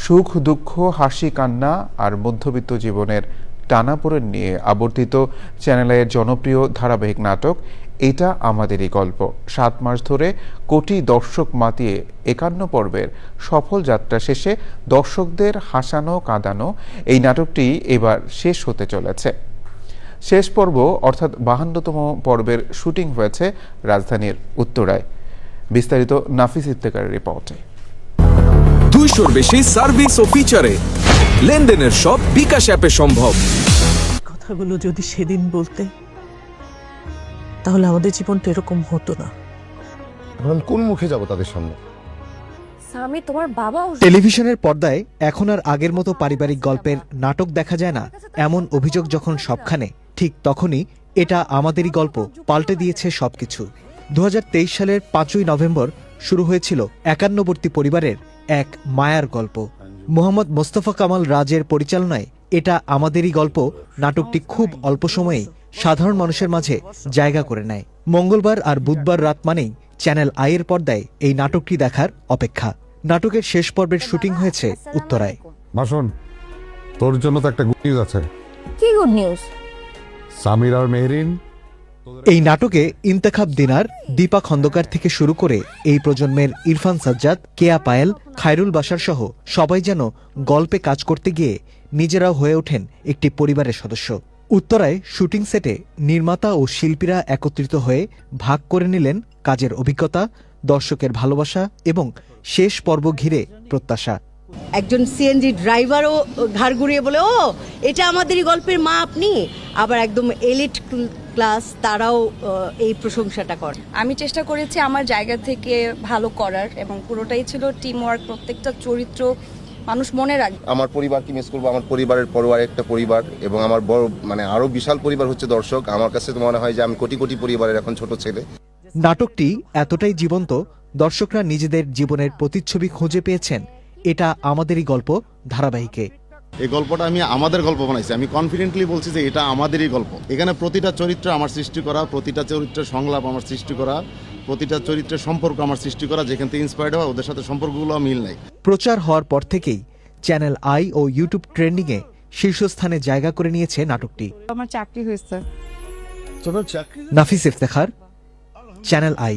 সুখ দুঃখ হাসি কান্না আর মধ্যবিত্ত জীবনের টানাপোড়েন নিয়ে আবর্তিত চ্যানেলের জনপ্রিয় ধারাবাহিক নাটক এটা আমাদেরই গল্প ৭ মাস ধরে কোটি দর্শক মাতিয়ে ৫১ পর্বের সফল যাত্রা শেষে দর্শকদের হাসানো কাঁদানো এই নাটকটি এবার শেষ হতে চলেছে। শেষ পর্ব অর্থাৎ ৫২তম পর্বের শুটিং হয়েছে রাজধানীর উত্তরায়। বিস্তারিত নাফিস ইফতেখারের রিপোর্টে। ২০০-র বেশি সার্ভিস ও ফিচারে লেনদেনের সব বিকাশ অ্যাপে সম্ভব। কথাগুলো যদি সেদিন বলতে, তাহলে আমাদের জীবনটা এরকম হতো না। আমি কোন মুখে যাব তাদের সামনে? স্বামী তোমার বাবা টেলিভিশনের পর্দায় এখন আর আগের মতো পারিবারিক গল্পের নাটক দেখা যায় না, এমন অভিযোগ যখন সবখানে, ঠিক তখনই এটা আমাদেরই গল্প পাল্টে দিয়েছে সবকিছু। ২০২৩ সালের ৫ই নভেম্বর শুরু হয়েছিল ৫১বর্তী পরিবারের এক মায়ার গল্প। মোহাম্মদ মোস্তফা কামাল রাজের পরিচালনায় এটা আমাদেরই গল্প নাটকটি খুব অল্প সময়েই সাধারণ মানুষের মাঝে জায়গা করে নেয়। মঙ্গলবার আর বুধবার রাত মানেই চ্যানেল আই এর পর্দায় এই নাটকটি দেখার অপেক্ষা। নাটকের শেষ পর্বের শুটিং হয়েছে উত্তরায়। মাসুন, তোর জন্য তো একটা গুড নিউজ আছে। কি গুড নিউজ? সামির আর মেহরিন এই নাটকে ইন্তেখাব দিনার, দীপা খন্দকার থেকে শুরু করে এই প্রজন্মের ইরফান সাজ্জাদ, কেয়া পায়েল, খায়রুল বাশার সহ সবাই যেন গল্পে কাজ করতে গিয়ে নিজেরাও হয়ে ওঠেন একটি পরিবারের সদস্য। উত্তরায় শুটিং সেটে নির্মাতা ও শিল্পীরা একত্রিত হয়ে ভাগ করে নিলেন কাজের অভিজ্ঞতা, দর্শকের ভালোবাসা এবং শেষ পর্ব ঘিরে প্রত্যাশা। একজন সিএনজি ড্রাইভারও ঘাড় ঘুরিয়ে বলে, ও এটা আমাদেরই গল্পের মা আপনি। আবার একদম এলিট ক্লাস তারাও এই প্রশংসাটা করে। আমি চেষ্টা করেছি আমার জায়গা থেকে ভালো করার, এবং পুরোটাই ছিল টিম ওয়ার্ক। প্রত্যেকটা চরিত্র মানুষ মনে রাখবে। আমার পরিবারকে মিস করবো, আমার পরিবারের পরিবার একটা পরিবার, এবং আমার বড় আরো বিশাল পরিবার হচ্ছে দর্শক। আমার কাছে তো মনে হয় যে আমি কোটি কোটি পরিবারের এখন ছোট ছেলে। নাটকটি এতটাই জীবন্ত, দর্শকরা নিজেদের জীবনের প্রতিচ্ছবি খুঁজে পেয়েছেন এটা আমাদেরই গল্প ধারাবাহিকে। এই গল্পটা আমি আমাদের গল্প বানাইছি। আমি কনফিডেন্টলি বলছি যে এটা আমাদেরই গল্প। এখানে প্রতিটা চরিত্র আমার সৃষ্টি করা, প্রতিটা চরিত্রের সংলাপ আমার সৃষ্টি করা, প্রতিটা চরিত্রের সম্পর্ক আমার সৃষ্টি করা, যেখান থেকে ইন্সপায়ার্ড হওয়া, ওদের সাথে সম্পর্কগুলো মিল নাই। প্রচার হওয়ার পর থেকেই চ্যানেল আই ও ইউটিউব ট্রেন্ডিংয়ে শীর্ষস্থানে জায়গা করে নিয়েছে নাটকটি। আমার চাকরি হয়েছে। নাফিস ইফতেখার, চ্যানেল আই।